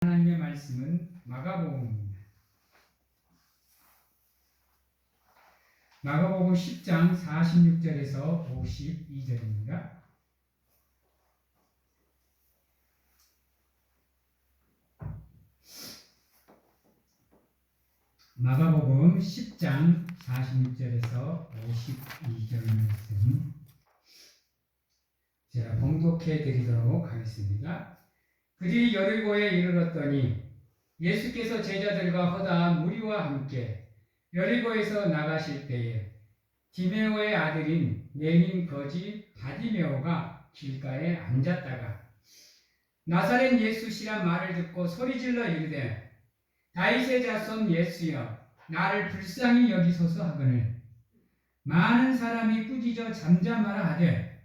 하나님의 말씀은 마가복음입니다. 마가복음 10장 46절에서 52절입니다. 마가복음 10장 46절에서 52절 말씀 제가 봉독해 드리도록 하겠습니다. 그들이 여리고에 이르렀더니 예수께서 제자들과 허다한 무리와 함께 여리고에서 나가실 때에 디메오의 아들인 맹인 거지 바디메오가 길가에 앉았다가 나사렛 예수시란 말을 듣고 소리질러 이르되 다윗의 자손 예수여 나를 불쌍히 여기소서 하거늘 많은 사람이 꾸짖어 잠잠하라 하되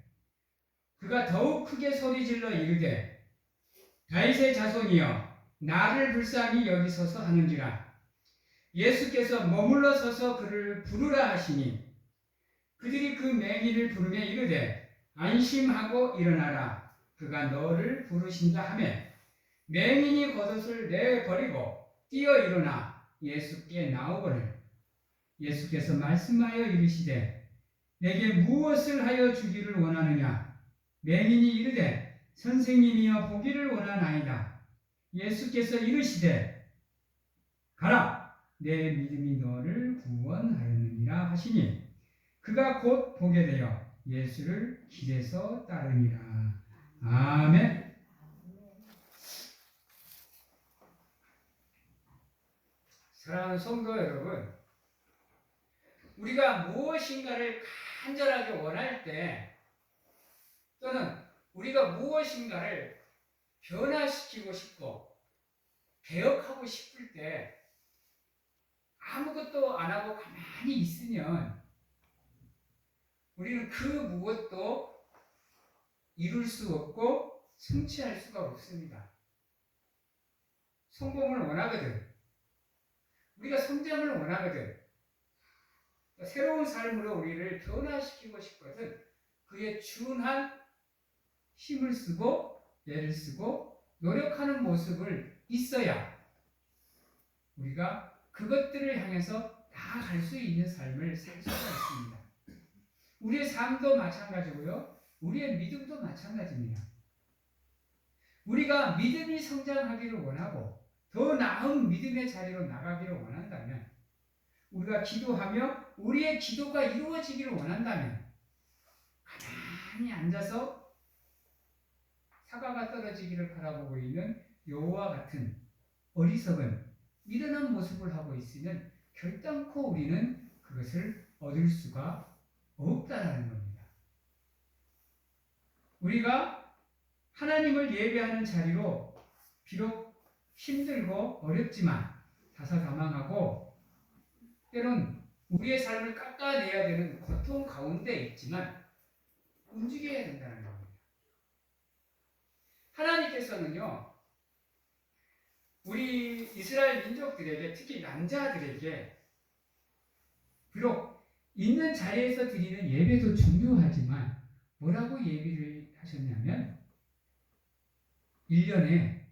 그가 더욱 크게 소리질러 이르되 다윗의 자손이여 나를 불쌍히 여기소서 하는지라. 예수께서 머물러 서서 그를 부르라 하시니 그들이 그 맹인을 부르며 이르되 안심하고 일어나라 그가 너를 부르신다 하매 맹인이 겉옷을 내버리고 뛰어 일어나 예수께 나오거늘 예수께서 말씀하여 이르시되 내게 무엇을 하여 주기를 원하느냐. 맹인이 이르되 선생님이여 보기를 원하나이다. 예수께서 이르시되 가라 내 믿음이 너를 구원하였느니라 하시니 그가 곧 보게 되어 예수를 길에서 따르니라. 아멘. 사랑하는 성도 여러분, 우리가 무엇인가를 간절하게 원할 때 또는 우리가 무엇인가를 변화시키고 싶고 개혁하고 싶을 때 아무것도 안 하고 가만히 있으면 우리는 그 무엇도 이룰 수 없고 성취할 수가 없습니다. 성공을 원하거든. 우리가 성장을 원하거든. 새로운 삶으로 우리를 변화시키고 싶거든. 그에 준한 힘을 쓰고 애를 쓰고 노력하는 모습을 있어야 우리가 그것들을 향해서 나아갈 수 있는 삶을 살 수가 있습니다. 우리의 삶도 마찬가지고요. 우리의 믿음도 마찬가지입니다. 우리가 믿음이 성장하기를 원하고 더 나은 믿음의 자리로 나가기를 원한다면 우리가 기도하며 우리의 기도가 이루어지기를 원한다면 가만히 앉아서 사과가 떨어지기를 바라보고 있는 여호와 같은 어리석은 미련한 모습을 하고 있으면 결단코 우리는 그것을 얻을 수가 없다는 겁니다. 우리가 하나님을 예배하는 자리로 비록 힘들고 어렵지만 다사다망하고 때론 우리의 삶을 깎아내야 되는 고통 가운데 있지만 움직여야 된다는 겁니다. 하나님께서는요, 우리 이스라엘 민족들에게 특히 남자들에게 비록 있는 자리에서 드리는 예배도 중요하지만 뭐라고 예비를 하셨냐면 1년에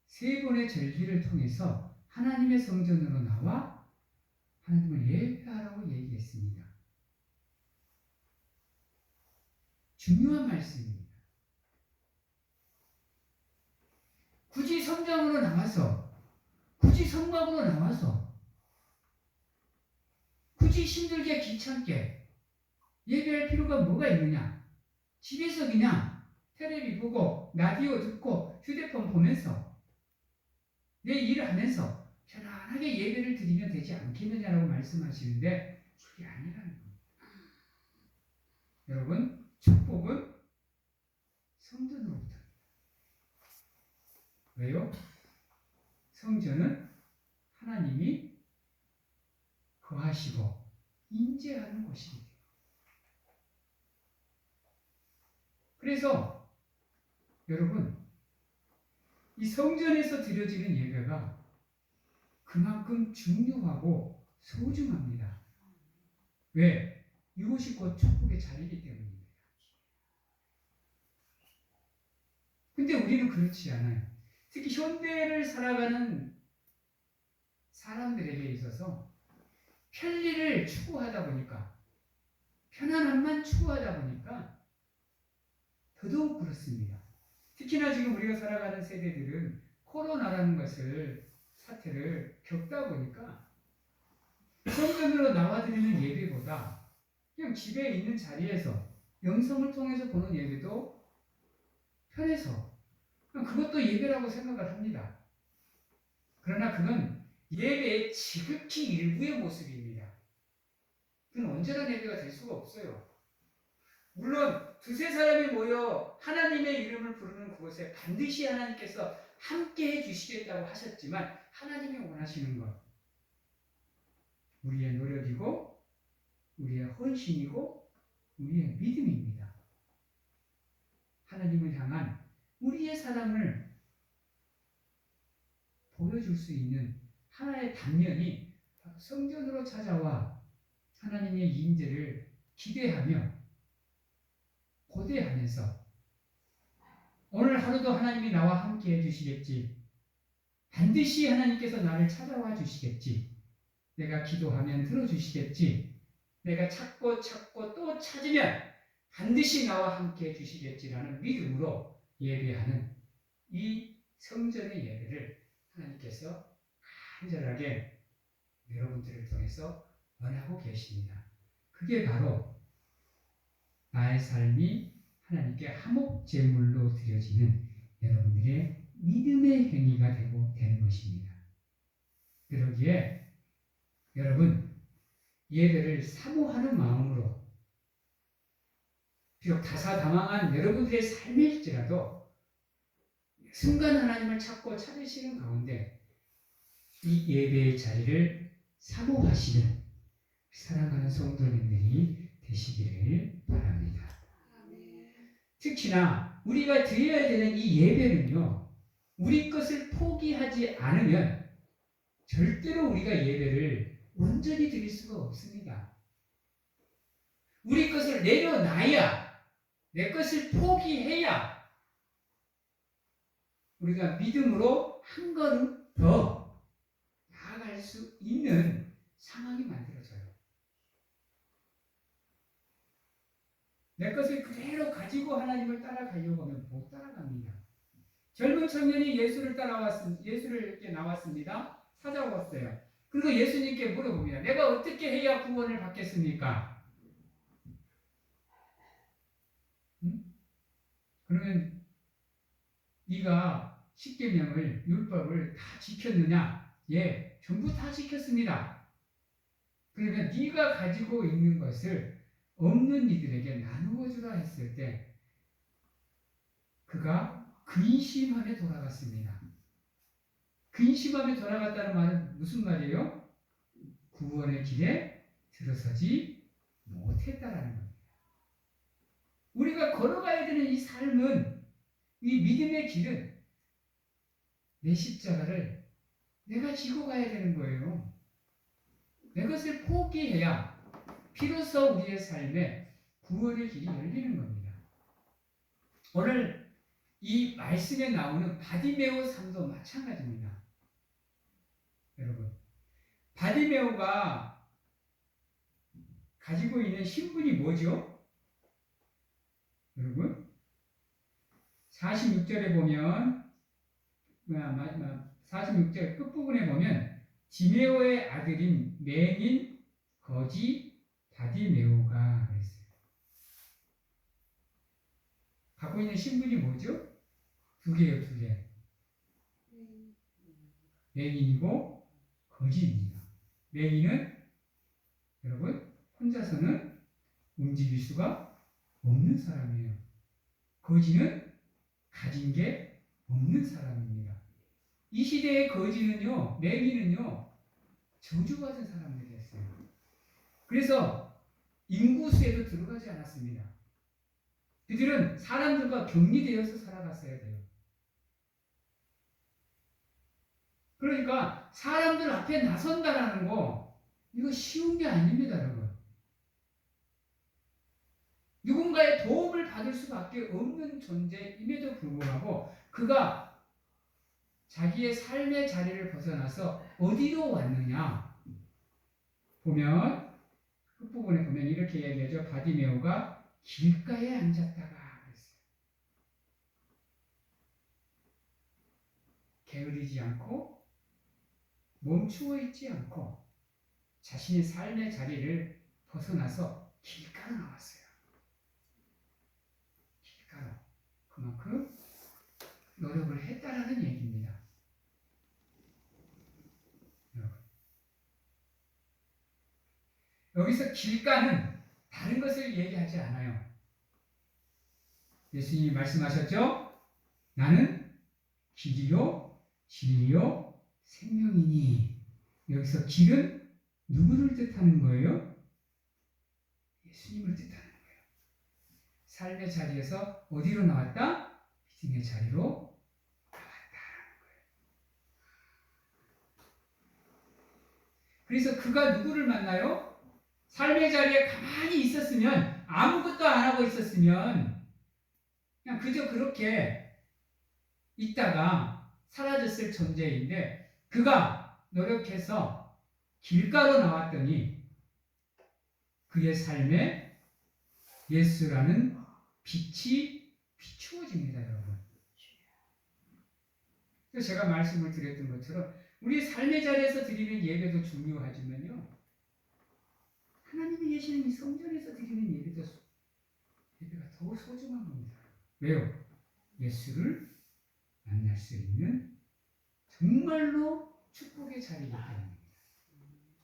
3번의 절기를 통해서 하나님의 성전으로 나와 하나님을 예배하라고 얘기했습니다. 중요한 말씀입니다. 굳이 성장으로 나와서 굳이 성막으로 나와서 굳이 힘들게 귀찮게 예배할 필요가 뭐가 있느냐. 집에서 그냥 텔레비 보고 라디오 듣고 휴대폰 보면서 내 일을 하면서 편안하게 예배를 드리면 되지 않겠느냐라고 말씀하시는데 그게 아니라는 겁니다. 여러분, 축복은 성전으로부터. 왜요? 성전은 하나님이 거하시고 임재하는 곳입니다. 그래서 여러분, 이 성전에서 드려지는 예배가 그만큼 중요하고 소중합니다. 왜? 이곳이 곧 축복의 자리이기 때문입니다. 근데 우리는 그렇지 않아요. 특히 현대를 살아가는 사람들에게 있어서 편리를 추구하다 보니까, 편안함만 추구하다 보니까 더더욱 그렇습니다. 특히나 지금 우리가 살아가는 세대들은 코로나라는 사태를 겪다 보니까 성전으로 나와드리는 예배보다 그냥 집에 있는 자리에서 영성을 통해서 보는 예배도 편해서 그것도 예배라고 생각을 합니다. 그러나 그건 예배의 지극히 일부의 모습입니다. 그건 온전한 예배가 될 수가 없어요. 물론 두세 사람이 모여 하나님의 이름을 부르는 그곳에 반드시 하나님께서 함께 해주시겠다고 하셨지만, 하나님이 원하시는 것, 우리의 노력이고 우리의 헌신이고 우리의 믿음입니다. 하나님을 향한 우리의 사랑을 보여줄 수 있는 하나의 단면이 바로 성전으로 찾아와 하나님의 임재를 기대하며 고대하면서 오늘 하루도 하나님이 나와 함께 해주시겠지, 반드시 하나님께서 나를 찾아와 주시겠지, 내가 기도하면 들어주시겠지, 내가 찾고 또 찾으면 반드시 나와 함께 해주시겠지라는 믿음으로 예배하는 이 성전의 예배를 하나님께서 간절하게 여러분들을 통해서 원하고 계십니다. 그게 바로 나의 삶이 하나님께 화목제물로 드려지는 여러분들의 믿음의 행위가 되는 것입니다. 그러기에 여러분, 예배를 사모하는 마음으로, 비록 다사다망한 여러분들의 삶일지라도 순간 하나님을 찾으시는 가운데 이 예배의 자리를 사모하시는 사랑하는 성도님들이 되시기를 바랍니다. 특히나 우리가 드려야 되는 이 예배는요, 우리 것을 포기하지 않으면 절대로 우리가 예배를 온전히 드릴 수가 없습니다. 우리 것을 내려놔야, 내 것을 포기해야 우리가 믿음으로 한 걸음 더 나아갈 수 있는 상황이 만들어져요. 내 것을 그대로 가지고 하나님을 따라가려고 하면 못 따라갑니다. 젊은 청년이 예수를 이렇게 나왔습니다. 찾아왔어요. 그리고 예수님께 물어봅니다. 내가 어떻게 해야 구원을 받겠습니까? 그러면 네가 십계명을, 율법을 다 지켰느냐? 예, 전부 다 지켰습니다. 그러면 네가 가지고 있는 것을 없는 이들에게 나누어 주라 했을 때 그가 근심함에 돌아갔습니다. 근심함에 돌아갔다는 말은 무슨 말이에요? 구원의 길에 들어서지 못했다라는 겁니다. 우리가 걸어가야 되는 이 삶은, 이 믿음의 길은 내 십자가를 내가 지고 가야 되는 거예요. 내 것을 포기해야 비로소 우리의 삶에 구원의 길이 열리는 겁니다. 오늘 이 말씀에 나오는 바디메오 삶도 마찬가지입니다. 여러분, 바디메오가 가지고 있는 신분이 뭐죠? 여러분, 46절에 보면, 46절 끝부분에 보면 디메오의 아들인 맹인 거지 바디메오가 그랬어요. 갖고 있는 신분이 뭐죠? 두 개요, 두 개. 맹인이고 거지입니다. 맹인은 여러분 혼자서는 움직일 수가 없는 사람이에요. 거지는 가진 게 없는 사람입니다. 이 시대의 거지는요, 맹인은요, 저주받은 사람들이었어요. 그래서 인구수에도 들어가지 않았습니다. 그들은 사람들과 격리되어서 살아갔어야 돼요. 그러니까 사람들 앞에 나선다라는 거, 이거 쉬운 게 아닙니다, 여러분. 누군가의 도움을 받을 수밖에 없는 존재임에도 불구하고 그가 자기의 삶의 자리를 벗어나서 어디로 왔느냐 보면 끝부분에 보면 이렇게 얘기하죠. 바디메오가 길가에 앉았다가 그랬어요. 게으르지 않고 멈추어 있지 않고 자신의 삶의 자리를 벗어나서 길가로 나왔어요. 길가로. 그만큼 노력을 했다라는 얘기입니다. 여기서 길가는 다른 것을 얘기하지 않아요. 예수님이 말씀하셨죠? 나는 길이요, 진리요, 생명이니. 여기서 길은 누구를 뜻하는 거예요? 예수님을 뜻하는 거예요. 삶의 자리에서 어디로 나왔다? 믿음의 자리로 나왔다라는 거예요. 그래서 그가 누구를 만나요? 삶의 자리에 가만히 있었으면, 아무것도 안 하고 있었으면 그냥 그저 그렇게 있다가 사라졌을 존재인데, 그가 노력해서 길가로 나왔더니 그의 삶에 예수라는 빛이 비추어집니다, 여러분. 그래서 제가 말씀을 드렸던 것처럼 우리 삶의 자리에서 드리는 예배도 중요하지만요, 하나님이 계시는 이 성전에서 드리는 예배가 더 소중한 겁니다. 왜요? 예수를 만날 수 있는 정말로 축복의 자리이기 때문입니다.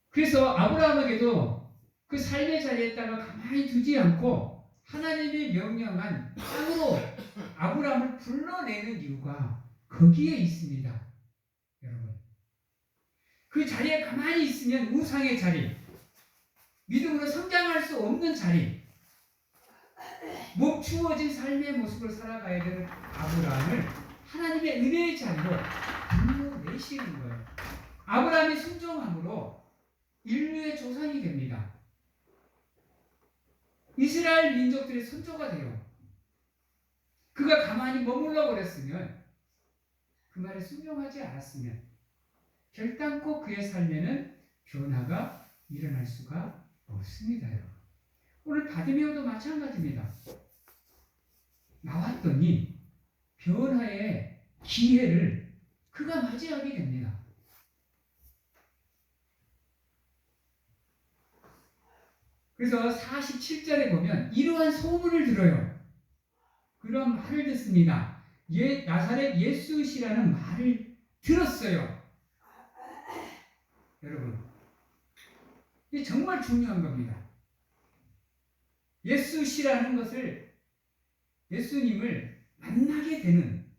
그래서 아브라함에게도 그 삶의 자리에다가 가만히 두지 않고 하나님이 명령한 땅으로 아브라함을 불러내는 이유가 거기에 있습니다. 여러분, 그 자리에 가만히 있으면 우상의 자리, 믿음으로 성장할 수 없는 자리, 멈추어진 삶의 모습을 살아가야 되는 아브라함을 하나님의 은혜의 자리로 불러내시는 거예요. 아브라함의 순종함으로 인류의 조상이 됩니다. 이스라엘 민족들의 선조가 돼요. 그가 가만히 머물러 버렸으면, 그 말에 순종하지 않았으면 결단코 그의 삶에는 변화가 일어날 수가 없습니다. 오늘 바디메오도 마찬가지입니다. 나왔더니 변화의 기회를 그가 맞이하게 됩니다. 그래서 47절에 보면 이러한 소문을 들어요. 그런 말을 듣습니다. 나사렛 예수시라는 말을 들었어요. 여러분, 이게 정말 중요한 겁니다. 예수시라는 것을, 예수님을 만나게 되는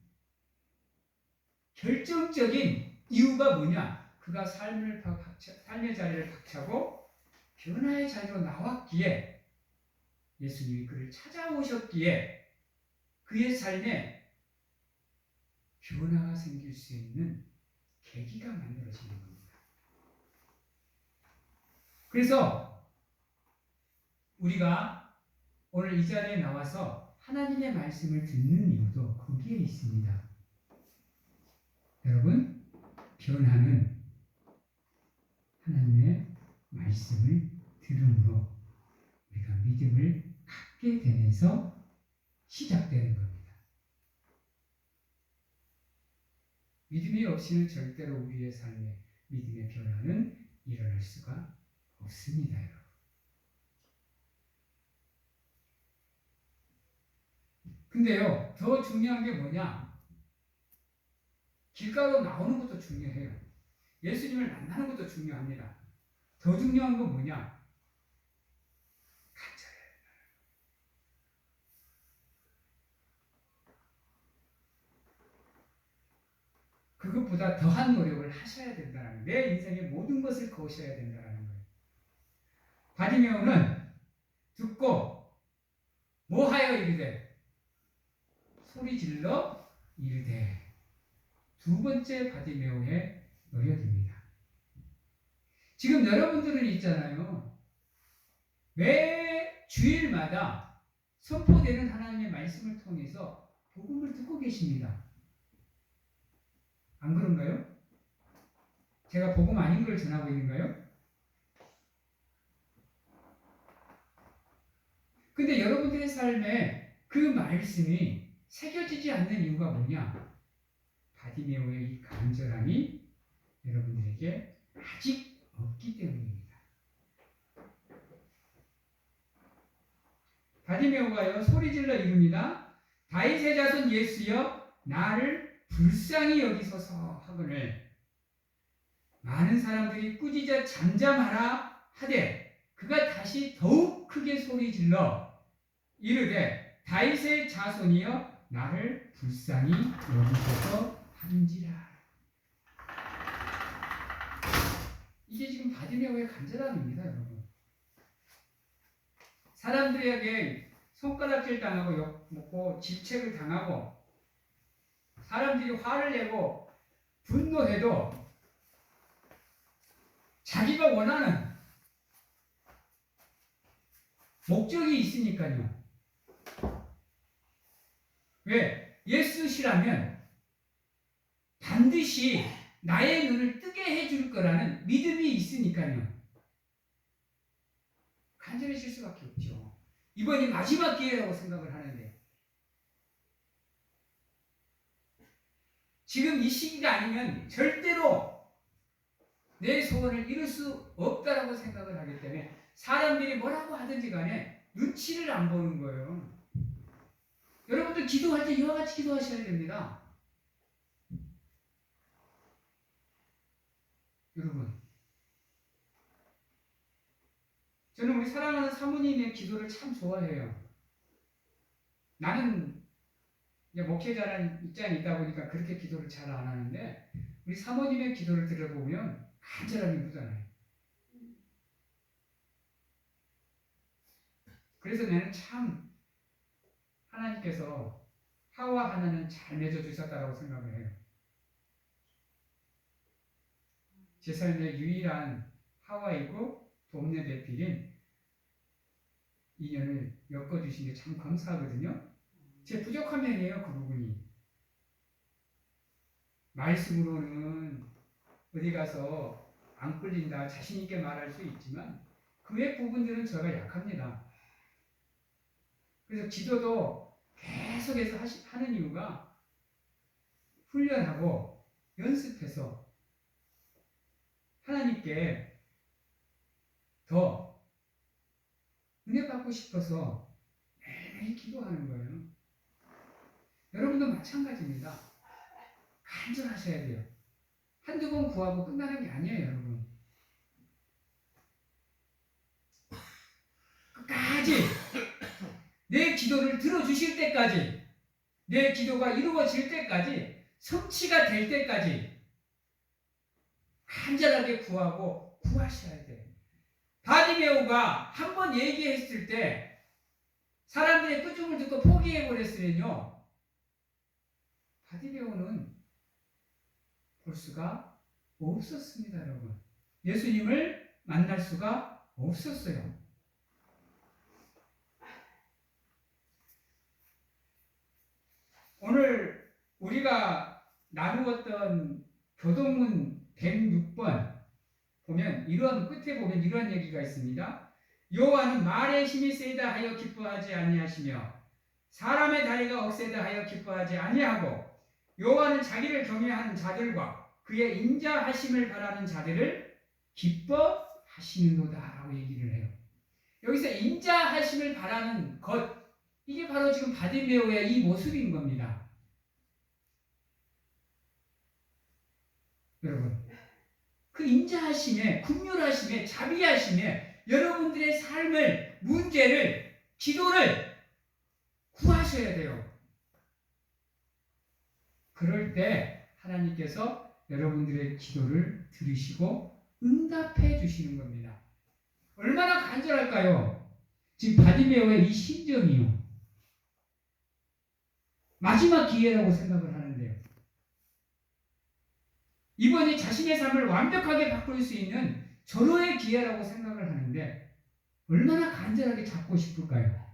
결정적인 이유가 뭐냐? 그가 삶의 자리를 박차고 변화의 자리로 나왔기에, 예수님이 그를 찾아오셨기에 그의 삶에 변화가 생길 수 있는 계기가 만들어지는 겁니다. 그래서 우리가 오늘 이 자리에 나와서 하나님의 말씀을 듣는 이유도 거기에 있습니다. 여러분, 변화는 하나님의 말씀을 들음으로 우리가 믿음을 갖게 되면서 시작되는 겁니다. 믿음이 없이는 절대로 우리의 삶에 믿음의 변화는 일어날 수가 없습니다, 여러분. 근데요, 더 중요한 게 뭐냐? 길가로 나오는 것도 중요해요. 예수님을 만나는 것도 중요합니다. 더 중요한 건 뭐냐? 간절해요. 그것보다 더한 노력을 하셔야 된다는, 내 인생의 모든 것을 거셔야 된다는 거예요. 바디메오는 듣고 뭐하여 이르되, 소리질러 이르되. 두 번째 바디메오의 노력입니다. 지금 여러분들은 있잖아요. 매 주일마다 선포되는 하나님의 말씀을 통해서 복음을 듣고 계십니다. 안 그런가요? 제가 복음 아닌 걸 전하고 있는가요? 근데 여러분들의 삶에 그 말씀이 새겨지지 않는 이유가 뭐냐? 바디메오의 이 간절함이 여러분들에게 아직 없기 때문입니다. 바디메오가요 소리질러 이릅니다. 다윗의 자손 예수여 나를 불쌍히 여기소서 하거늘 많은 사람들이 꾸짖어 잠잠하라 하되 그가 다시 더욱 크게 소리질러 이르되 다윗의 자손이여 나를 불쌍히 여기소서 하는지라. 이게 지금 바디메오의 간절함입니다, 여러분. 사람들에게 손가락질 당하고 욕먹고 질책을 당하고 사람들이 화를 내고 분노해도 자기가 원하는 목적이 있으니까요. 왜? 예수시라면 반드시 나의 눈을 뜨게 해줄 거라는 믿음이 있으니까요. 간절해질 수밖에 없죠. 이번이 마지막 기회라고 생각을 하는데 지금 이 시기가 아니면 절대로 내 소원을 이룰 수 없다라고 생각을 하기 때문에 사람들이 뭐라고 하든지 간에 눈치를 안 보는 거예요. 여러분들 기도할 때 이와 같이 기도하셔야 됩니다. 여러분, 저는 우리 사랑하는 사모님의 기도를 참 좋아해요. 나는 목회자라는 입장이 있다 보니까 그렇게 기도를 잘 안 하는데 우리 사모님의 기도를 들어보면 간절함이 묻어나요. 그래서 나는 참 하나님께서 하와 하나는 잘 맺어주셨다고 생각을 해요. 제 삶의 유일한 하와이고 돕는 배필인 인연을 엮어주신 게 참 감사하거든요. 제 부족한 면이에요, 그 부분이. 말씀으로는 어디 가서 안 끌린다, 자신있게 말할 수 있지만 그 외 부분들은 제가 약합니다. 그래서 기도도 계속해서 하는 이유가 훈련하고 연습해서 하나님께 더 은혜 받고 싶어서 매일 기도하는 거예요. 여러분도 마찬가지입니다. 간절하셔야 돼요. 한두 번 구하고 끝나는 게 아니에요, 여러분. 끝까지 내 기도를 들어주실 때까지, 내 기도가 이루어질 때까지, 성취가 될 때까지 간절하게 구하고 구하셔야 돼요. 바디메오가 한 번 얘기했을 때 사람들의 꾸중을 듣고 포기해버렸으면요, 바디메오는 볼 수가 없었습니다, 여러분. 예수님을 만날 수가 없었어요. 오늘 우리가 나누었던 교동문 106번 보면 끝에 보면 이러한 얘기가 있습니다. 여호와는 말의 힘이 세다 하여 기뻐하지 아니하시며 사람의 다리가 억세다 하여 기뻐하지 아니하고 여호와는 자기를 경외하는 자들과 그의 인자하심을 바라는 자들을 기뻐하시는도다 라고 얘기를 해요. 여기서 인자하심을 바라는 것, 이게 바로 지금 바디메오의 이 모습인 겁니다. 여러분, 그 인자하심에, 긍휼하심에, 자비하심에 여러분들의 삶을, 문제를, 기도를 구하셔야 돼요. 그럴 때 하나님께서 여러분들의 기도를 들으시고 응답해 주시는 겁니다. 얼마나 간절할까요? 지금 바디메오의 이 심정이요. 마지막 기회라고 생각을 하는데요. 이번이 자신의 삶을 완벽하게 바꿀 수 있는 절호의 기회라고 생각을 하는데 얼마나 간절하게 잡고 싶을까요?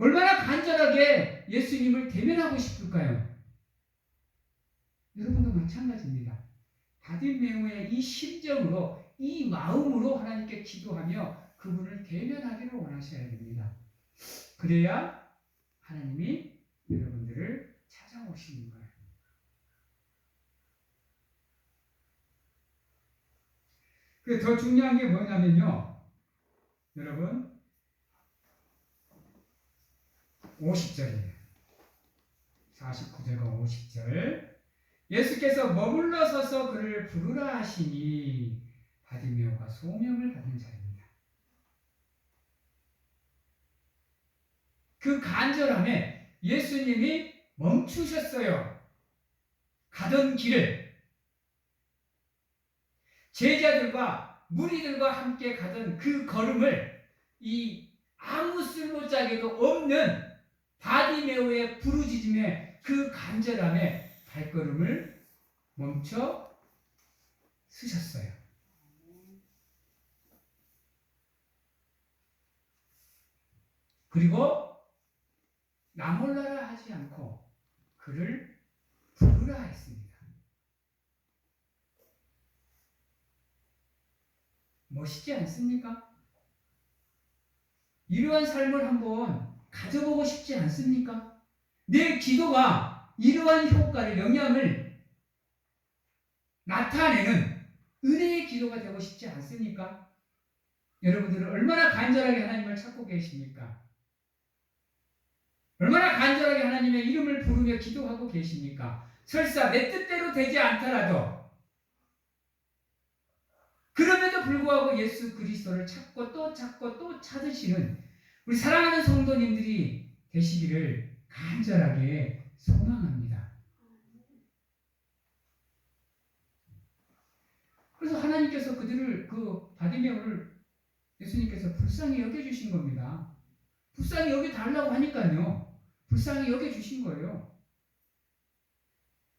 얼마나 간절하게 예수님을 대면하고 싶을까요? 여러분도 마찬가지입니다. 바디메오의 이 심정으로, 이 마음으로 하나님께 기도하며 그분을 대면하기를 원하셔야 됩니다. 그래야 하나님이 여러분들을 찾아오시는 거예요. 더 중요한 게 뭐냐면요. 여러분, 50절이에요. 49절과 50절. 예수께서 머물러 서서 그를 부르라 하시니 바디메오가 소명을 받는 자입니다. 그 간절함에 예수님이 멈추셨어요. 가던 길을. 제자들과 무리들과 함께 가던 그 걸음을 이 아무 쓸모짝에도 없는 바디메오의 부르짖음에 그 간절함에 발걸음을 멈춰 쓰셨어요. 그리고 나 몰라라 하지 않고 그를 부르라 했습니다. 멋있지 않습니까? 이러한 삶을 한번 가져보고 싶지 않습니까? 내 기도가 이러한 효과를, 영향을 나타내는 은혜의 기도가 되고 싶지 않습니까? 여러분들은 얼마나 간절하게 하나님을 찾고 계십니까? 얼마나 간절하게 하나님의 이름을 부르며 기도하고 계십니까? 설사 내 뜻대로 되지 않더라도 그럼에도 불구하고 예수 그리스도를 찾고 또 찾고 또 찾으시는 우리 사랑하는 성도님들이 되시기를 간절하게 소망합니다. 그래서 하나님께서 그들을, 그 바디메오를 예수님께서 불쌍히 여겨주신 겁니다. 불쌍히 여겨달라고 하니까요. 불쌍히 여겨주신 거예요.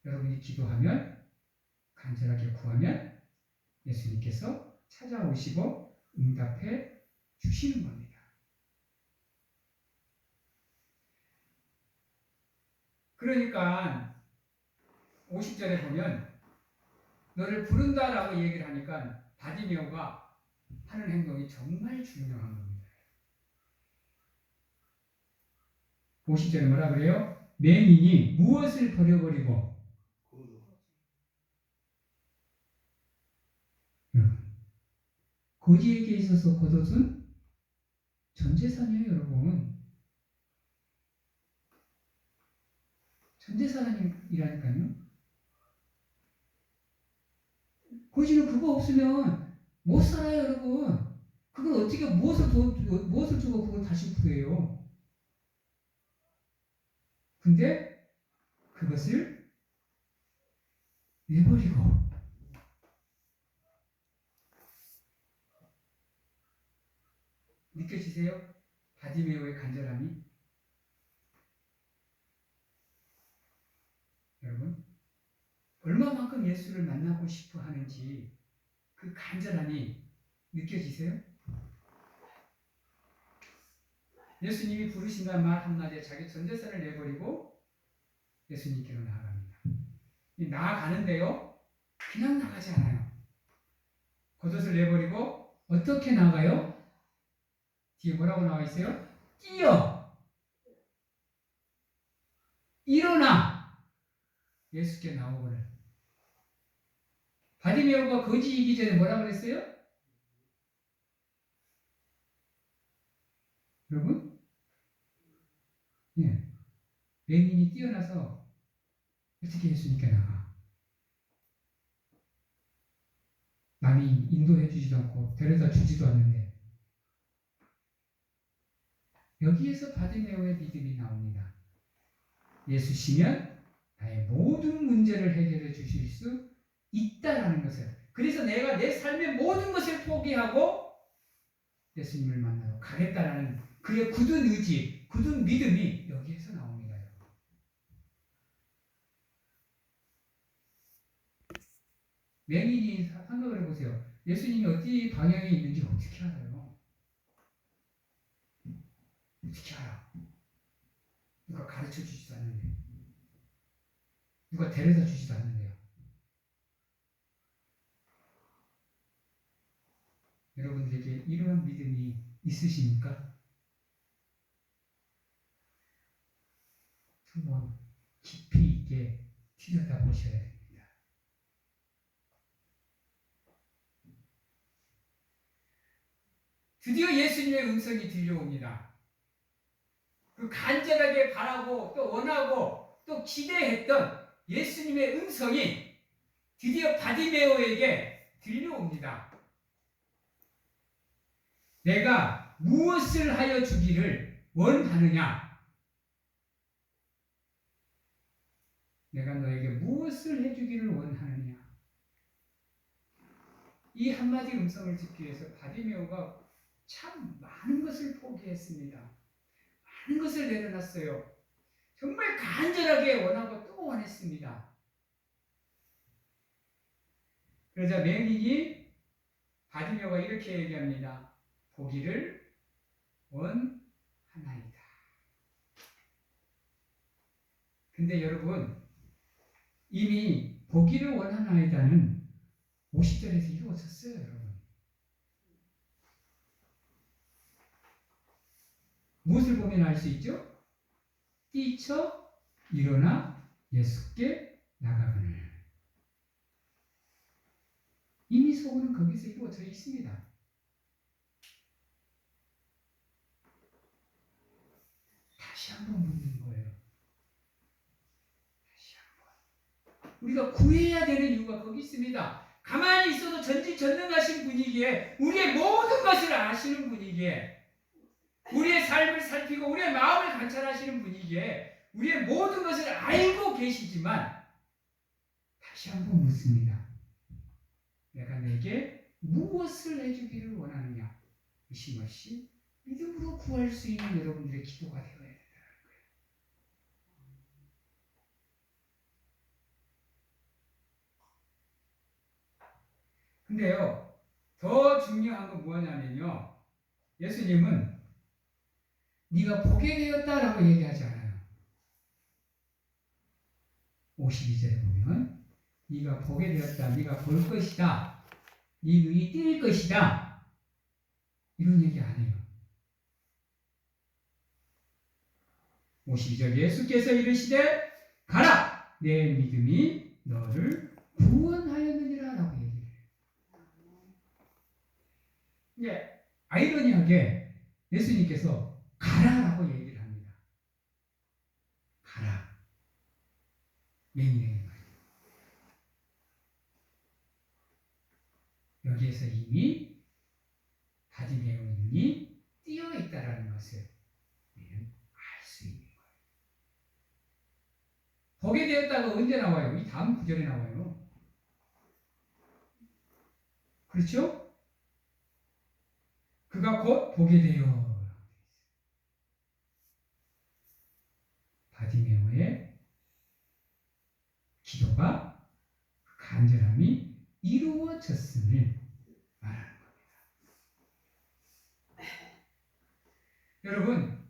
여러분이 기도하면, 간절하게 구하면 예수님께서 찾아오시고 응답해 주시는 겁니다. 그러니까 50절에 보면 너를 부른다라고 얘기를 하니까 바디메오가 하는 행동이 정말 중요한 겁니다. 50절에 뭐라 그래요? 맹인이 무엇을 버려버리고 거지에게 있어서 겉옷은 전재산이에요, 여러분. 전재산이라니까요. 거지는 그거 없으면 못 살아요, 여러분. 그걸 어떻게 무엇을 주고 그걸 다시 구해요? 근데 그것을 내버리고 느껴지세요? 바디메오의 간절함이? 여러분, 얼마만큼 예수를 만나고 싶어 하는지 그 간절함이 느껴지세요? 예수님이 부르신다는 말 한마디에 자기 전재산을 내버리고 예수님께로 나아갑니다. 나아가는데요, 그냥 나가지 않아요. 겉옷을 내버리고 어떻게 나가요? 뒤에 뭐라고 나와 있어요? 뛰어! 일어나! 예수께 나오거늘. 바디메오가 거지이기 전에 뭐라 그랬어요? 여러분? 예. 맹인이 뛰어나서 어떻게 예수님께 나가? 남이 인도해 주지도 않고 데려다 주지도 않는데 여기에서 바디메오의 믿음이 나옵니다. 예수시면 나의 모든 문제를 해결해 주실 수 있다라는 것을. 그래서 내가 내 삶의 모든 것을 포기하고 예수님을 만나러 가겠다라는 그의 굳은 의지, 굳은 믿음이 여기에서 나옵니다. 맹인이 생각을 해보세요. 예수님이 어디 방향에 있는지 어떻게 알아요? 어떻게 알아? 누가 가르쳐 주지도 않는데, 누가 데려다 주지도 않는데요. 여러분들에게 이러한 믿음이 있으십니까? 한번 깊이 있게 들여다보셔야 됩니다. 드디어 예수님의 음성이 들려옵니다. 그 간절하게 바라고 또 원하고 또 기대했던 예수님의 음성이 드디어 바디메오에게 들려옵니다. 내가 무엇을 하여 주기를 원하느냐? 내가 너에게 무엇을 해주기를 원하느냐? 이 한마디 음성을 듣기 위해서 바디메오가 참 많은 것을 포기했습니다. 많은 것을 내려놨어요. 정말 간절하게 원하고 또 원했습니다. 그러자 맹인이 바디메오가 이렇게 얘기합니다. 보기를 원하나이다. 근데 여러분, 이미 보기를 원하나이다는 50절에서 이루어졌어요, 여러분. 무엇을 보면 알 수 있죠? 뛰쳐 일어나 예수께 나가거늘. 이미 소원은 거기서 이루어져 있습니다. 다시 한번 묻는 거예요. 다시 한번. 우리가 구해야 되는 이유가 거기 있습니다. 가만히 있어도 전지전능하신 분이기에, 우리의 모든 것을 아시는 분이기에, 우리의 삶을 살피고 우리의 마음을 관찰하시는 분이기에 우리의 모든 것을 알고 계시지만 다시 한번 묻습니다. 내가 내게 무엇을 해주기를 원하느냐? 이것이 믿음으로 구할 수 있는 여러분들의 기도가 되어야 된다는 거예요. 근데요, 더 중요한 건 뭐냐면요, 예수님은 네가 보게 되었다라고 얘기하지 않아요. 52절에 보면 네가 보게 되었다, 네가 볼 것이다, 네 눈이 뜰 것이다, 이런 얘기 안 해요. 52절 예수께서 이르시되 가라, 내 믿음이 너를 구원하였느니라 라고 얘기해요. 예, 아이러니하게 예수님께서 가라라고 얘기를 합니다. 가라. 맹인에게 말이에요. 여기에서 이미 바디메오의 눈이 띄어 있다라는 것을 우리는 알 수 있는 거예요. 보게 되었다가 언제 나와요? 이 다음 구절에 나와요. 그렇죠? 그가 곧 보게 되어. 바디메오의 기도가, 간절함이 이루어졌음을 말하는 겁니다. 여러분,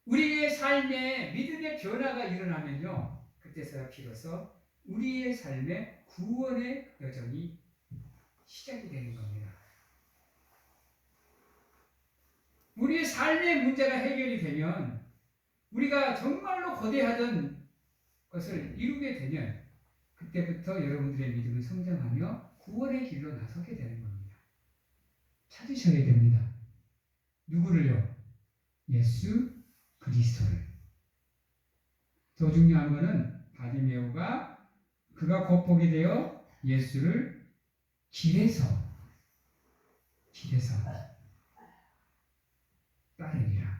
우리의 삶에 믿음의 변화가 일어나면요, 그때서야 비로소 우리의 삶의 구원의 여정이 시작이 되는 겁니다. 우리의 삶의 문제가 해결이 되면, 우리가 정말로 거대하던 것을 이루게 되면 그때부터 여러분들의 믿음은 성장하며 구원의 길로 나서게 되는 겁니다. 찾으셔야 됩니다. 누구를요? 예수 그리스도를. 더 중요한 것은 바디메오가 그가 곧 보게 되어 예수를 길에서 따르니라.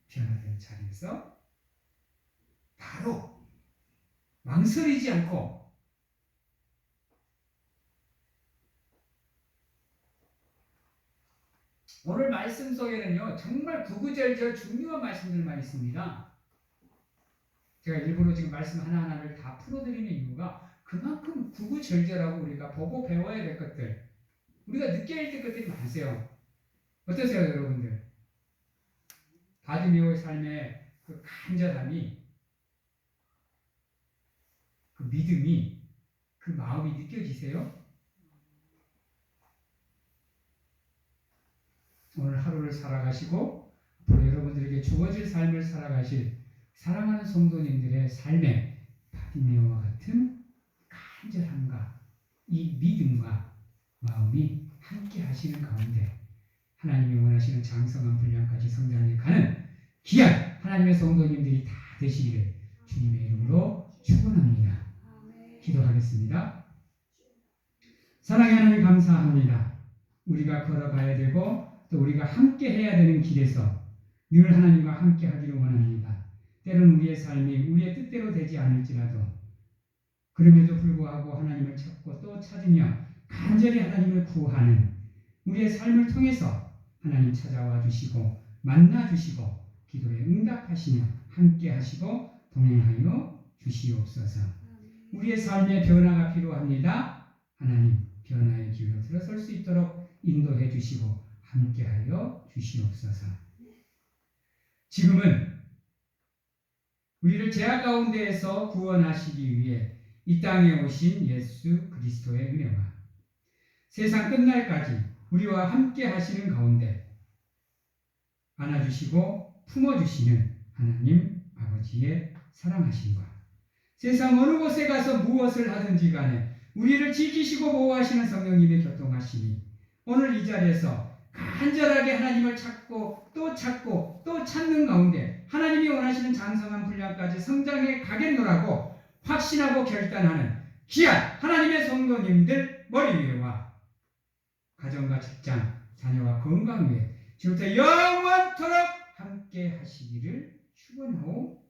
변화된 자리에서 바로 망설이지 않고 오늘 말씀 속에는요, 정말 구구절절 중요한 말씀들만 있습니다. 제가 일부러 지금 말씀 하나하나를 다 풀어드리는 이유가 그만큼 구구절절하고 우리가 보고 배워야 될 것들, 우리가 늦게 읽을 것들이 많으세요. 어떠세요, 여러분들? 바디메오의 삶의 그 간절함이, 그 믿음이, 그 마음이 느껴지세요? 오늘 하루를 살아가시고 앞으로 여러분들에게 주어질 삶을 살아가실 사랑하는 성도님들의 삶에 바디메오와 같은 간절함과 이 믿음과 마음이 함께 하시는 가운데 하나님이 원하시는 장성한 분량까지 성장해 가는 귀한 하나님의 성도님들이 다 되시기를 주님의 이름으로 축원합니다. 기도하겠습니다. 사랑의 하나님 감사합니다. 우리가 걸어가야 되고 또 우리가 함께 해야 되는 길에서 늘 하나님과 함께 하기를 원합니다. 때로는 우리의 삶이 우리의 뜻대로 되지 않을지라도 그럼에도 불구하고 하나님을 찾고 또 찾으며 간절히 하나님을 구하는 우리의 삶을 통해서 하나님 찾아와 주시고 만나 주시고 기도에 응답하시며 함께 하시고 동행하여 주시옵소서. 우리의 삶의 변화가 필요합니다. 하나님 변화의 길로 들어설 수 있도록 인도해 주시고 함께하여 주시옵소서. 지금은 우리를 죄악 가운데에서 구원하시기 위해 이 땅에 오신 예수 그리스도의 은혜와 세상 끝날까지 우리와 함께 하시는 가운데 안아주시고 품어주시는 하나님 아버지의 사랑하심과 세상 어느 곳에 가서 무엇을 하든지 간에 우리를 지키시고 보호하시는 성령님의 교통하심이 오늘 이 자리에서 간절하게 하나님을 찾고 또 찾는 가운데 하나님이 원하시는 장성한 분량까지 성장해 가겠노라고 확신하고 결단하는 귀한 하나님의 성도님들 머리 위에와 가정과 직장, 자녀와 건강 위에 지금부터 영원토록 함께 하시기를 축원하오